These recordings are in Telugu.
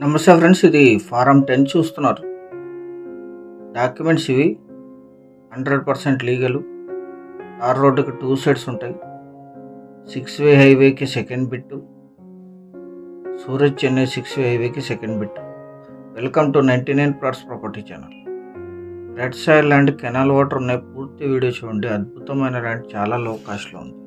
నమస్తే ఫ్రెండ్స్, ఇది ఫారం 10 చూస్తున్నారు. డాక్యుమెంట్స్ ఇవి 100% లీగలు. తార్ రోడ్డుకి 2 సైడ్స్ ఉంటాయి. 6-వే హైవేకి సెకండ్ బిట్టు, సూరత్ చెన్నై 6-వే హైవేకి second bit. Welcome to 99 plots property channel. Red soil land, canal water ఉన్నాయి. పూర్తి వీడియో చూడండి. అద్భుతమైన ల్యాండ్, చాలా లో కాస్ట్లో ఉంది.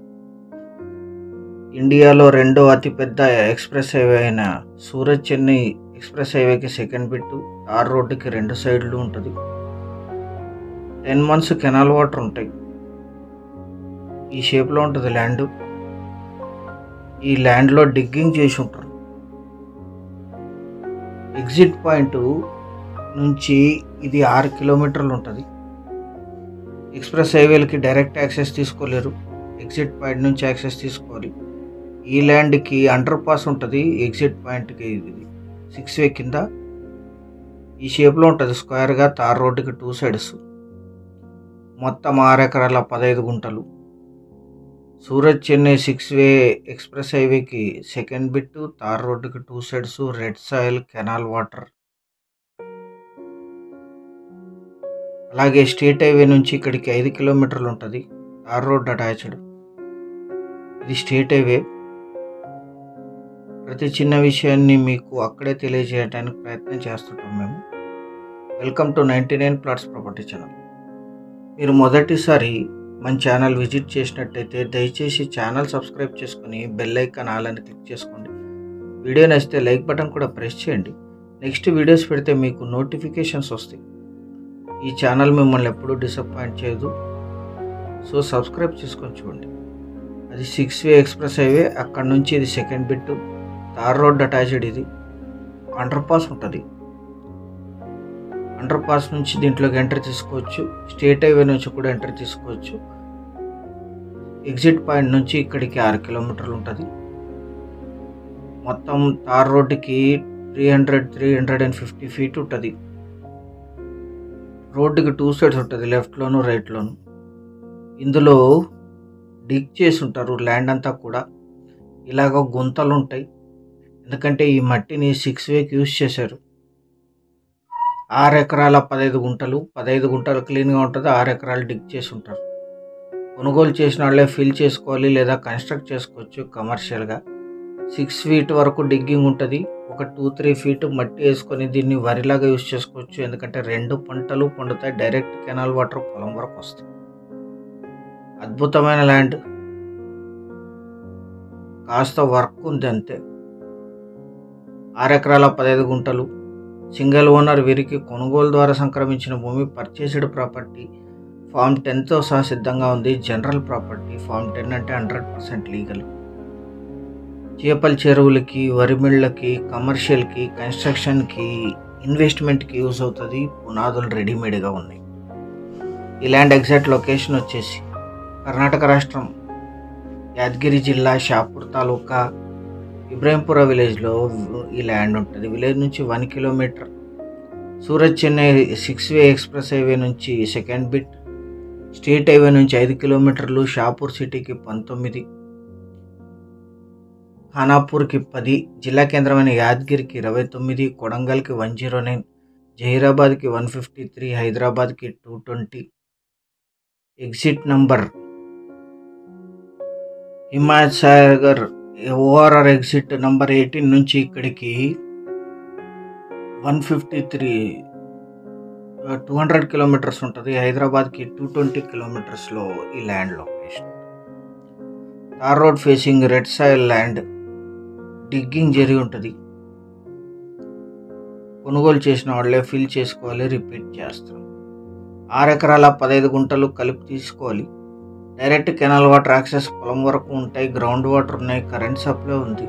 ఇండియాలో రెండో అతిపెద్ద ఎక్స్ప్రెస్ హైవే అయిన సూరత్ చెన్నై ఎక్స్ప్రెస్ హైవేకి సెకండ్ బిట్టు. తార్ రోడ్డుకి 2 సైడ్లు ఉంటుంది. 10 months కెనాల్ వాటర్ ఉంటాయి. ఈ షేప్లో ఉంటుంది ల్యాండ్. ఈ ల్యాండ్లో డిగ్గింగ్ చేసి ఉంటారు. ఎగ్జిట్ పాయింట్ నుంచి ఇది 6 కిలోమీటర్లు ఉంటుంది. ఎక్స్ప్రెస్ హైవేలకి డైరెక్ట్ యాక్సెస్ తీసుకోలేరు. ఎగ్జిట్ పాయింట్ నుంచి యాక్సెస్ తీసుకోవాలి. ఈ ల్యాండ్కి అండర్ పాస్ ఉంటుంది. ఎగ్జిట్ పాయింట్కి ఇది 6-వే కింద ఈ షేప్లో ఉంటుంది స్క్వేర్గా. తార్ రోడ్డుకి 2 సైడ్స్, మొత్తం 6 ఎకరాల 15 గుంటలు. సూరత్ చెన్నై 6-వే ఎక్స్ప్రెస్ హైవేకి సెకండ్ బిట్టు, తార్ రోడ్డుకి 2 sides, red soil, canal water. అలాగే స్టేట్ హైవే నుంచి ఇక్కడికి 5 కిలోమీటర్లు ఉంటుంది. తార్ రోడ్ అటాచ్డ్. ఇది స్టేట్ హైవే. ప్రతి చిన్న విషయాన్ని మీకు అక్కడే తెలియజేయడానికి ప్రయత్నం చేస్తుంటాం మేము. Welcome to 99 plots property channel. మీరు మొదటిసారి మన ఛానల్ విజిట్ చేసినట్టయితే దయచేసి ఛానల్ సబ్స్క్రైబ్ చేసుకుని బెల్ ఐకాన్ ఆల్ అని క్లిక్ చేసుకోండి. వీడియో నచ్చితే లైక్ బటన్ కూడా ప్రెస్ చేయండి. నెక్స్ట్ వీడియోస్ పెడితే మీకు నోటిఫికేషన్స్ వస్తాయి. ఈ ఛానల్ మిమ్మల్ని ఎప్పుడూ డిసప్పాయింట్ చేయదు. సో సబ్స్క్రైబ్ చేసుకొని చూడండి. అది 6-వే ఎక్స్ప్రెస్ హైవే. అక్కడ నుంచి ఇది second bit. Tar road attached. ఇది అండర్ పాస్ ఉంటుంది. అండర్ పాస్ నుంచి దీంట్లోకి ఎంట్రీ తీసుకోవచ్చు. స్టేట్ హైవే నుంచి కూడా ఎంట్రీ తీసుకోవచ్చు. ఎగ్జిట్ పాయింట్ నుంచి ఇక్కడికి 6 కిలోమీటర్లు ఉంటుంది. మొత్తం తార్ రోడ్డుకి 350 ఫీట్ ఉంటుంది. రోడ్డుకి 2 సైడ్స్ ఉంటుంది, లెఫ్ట్లోను రైట్లోను. ఇందులో డిగ్ చేసి ఉంటారు ల్యాండ్ అంతా కూడా. ఇలాగ గుంతలు ఉంటాయి, ఎందుకంటే ఈ మట్టిని 6-వేకి యూజ్ చేశారు. 6 ఎకరాల 15 గుంటలు. 15 గుంటలు క్లీన్గా ఉంటుంది. 6 ఎకరాలు డిగ్ చేసి ఉంటారు. కొనుగోలు చేసిన వాళ్ళే ఫిల్ చేసుకోవాలి లేదా కన్స్ట్రక్ట్ చేసుకోవచ్చు కమర్షియల్గా. 6 feet వరకు డిగ్గింగ్ ఉంటుంది. ఒక 2-3 feet మట్టి వేసుకొని దీన్ని వరిలాగా యూజ్ చేసుకోవచ్చు, ఎందుకంటే 2 పంటలు పండుతాయి. డైరెక్ట్ కెనాల్ వాటర్ పొలం వరకు వస్తాయి. అద్భుతమైన ల్యాండ్, కాస్త వర్క్ ఉంది అంతే. 6 ఎకరాల 15 గుంటలు. Single owner. వీరికి కొనుగోలు ద్వారా సంక్రమించిన భూమి. Purchased property. ఫామ్ 10తో సహా సిద్ధంగా ఉంది. General property. ఫామ్ 10 అంటే 100% లీగల్. చేపల చెరువులకి, వరి మిళ్ళకి, కమర్షియల్కి, కన్స్ట్రక్షన్కి, ఇన్వెస్ట్మెంట్కి యూజ్ అవుతుంది. పునాదులు రెడీమేడ్గా ఉన్నాయి. ఈ ల్యాండ్ ఎగ్జాక్ట్ లొకేషన్ వచ్చేసి కర్ణాటక రాష్ట్రం, యాదగిరి జిల్లా, షాపూర్ తాలూకా, ఇబ్రాహింపుర విలేజ్లో ఈ ల్యాండ్ ఉంటుంది. విలేజ్ నుంచి 1 కిలోమీటర్. సూరత్ చెన్నై 6-వే ఎక్స్ప్రెస్ హైవే నుంచి సెకండ్ బిట్. స్టేట్ హైవే నుంచి 5 కిలోమీటర్లు. షాపూర్ సిటీకి 19, ఖానాపూర్కి 10, జిల్లా కేంద్రమైన యాదగిరికి 29, కొడంగల్కి 109, జహీరాబాద్కి 153, హైదరాబాద్కి 220. Exit number Himayat Sagar ORR exit number 18 నుంచి ఇక్కడికి 200 కిలోమీటర్స్ ఉంటుంది. హైదరాబాద్కి 220 కిలోమీటర్స్లో ఈ land location. Tar road facing, red soil land. Digging జరిగి ఉంటుంది. కొనుగోలు చేసిన వాళ్ళే ఫిల్ చేసుకోవాలి. రిపీట్ చేస్తాం. 6 ఎకరాల 15 గుంటలు కలిపి తీసుకోవాలి. డైరెక్ట్ కెనాల్ వాటర్ యాక్సెస్ పొలం వరకు ఉంటాయి. గ్రౌండ్ వాటర్ ఉన్నాయి. కరెంట్ సప్లై ఉంది.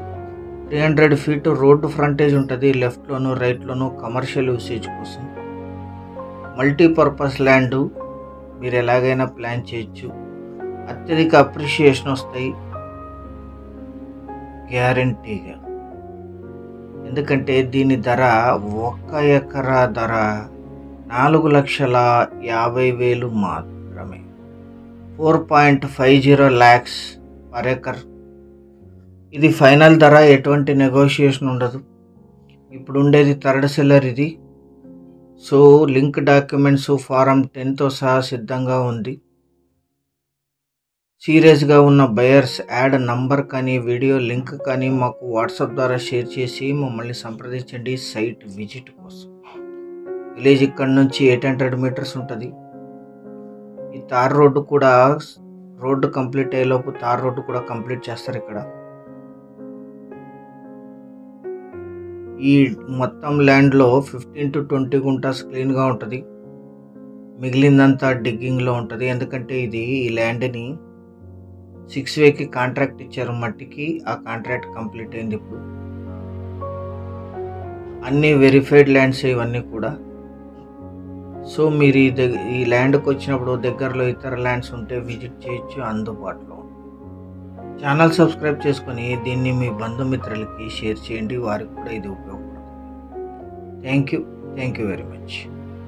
300 feet రోడ్డు ఫ్రంటేజ్ ఉంటుంది. లెఫ్ట్లోను రైట్లోను కమర్షియల్ యూసేజ్ కోసం. Multipurpose land. మీరు ఎలాగైనా ప్లాన్ చేయొచ్చు. అత్యధిక అప్రిషియేషన్ వస్తాయి గ్యారంటీగా, ఎందుకంటే దీని ధర 1 ఎకరా ధర 4,50,000 మాత్రమే. 4.50 lakhs per acre. ఇది ఫైనల్ ధర, ఎటువంటి నెగోషియేషన్ ఉండదు. ఇప్పుడు ఉండేది థర్డ్ సెల్లర్ ఇది. సో లింక్ డాక్యుమెంట్స్ ఫారం 10తో సహా సిద్ధంగా ఉంది. సీరియస్గా ఉన్న బయర్స్ యాడ్ నంబర్ కానీ వీడియో లింక్ కానీ మాకు వాట్సాప్ ద్వారా షేర్ చేసి మమ్మల్ని సంప్రదించండి సైట్ విజిట్ కోసం. విలేజ్ ఇక్కడ నుంచి 800 మీటర్స్ ఉంటుంది. ఈ తార్ రోడ్డు కంప్లీట్ అయ్యేలోపు తార్ రోడ్డు కూడా కంప్లీట్ చేస్తారు ఇక్కడ. ఈ మొత్తం ల్యాండ్లో 15 to 20 గుంటాస్ క్లీన్గా ఉంటుంది. మిగిలిందంతా డిగ్గింగ్లో ఉంటుంది. ఎందుకంటే ఈ ల్యాండ్ని 6Wayకి కాంట్రాక్ట్ ఇచ్చారు మట్టికి. ఆ కాంట్రాక్ట్ కంప్లీట్ అయింది ఇప్పుడు. అన్నీ వెరిఫైడ్ ల్యాండ్స్ ఇవన్నీ కూడా. సో మీరు ఈ ల్యాండ్కి వచ్చినప్పుడు దగ్గరలో ఇతర ల్యాండ్స్ ఉంటే విజిట్ చేయొచ్చు, అందుబాటులో. ఛానల్ సబ్స్క్రైబ్ చేసుకొని దీన్ని మీ బంధుమిత్రులకి షేర్ చేయండి, వారికి కూడా ఇది ఉపయోగపడుతుంది. Thank you very much.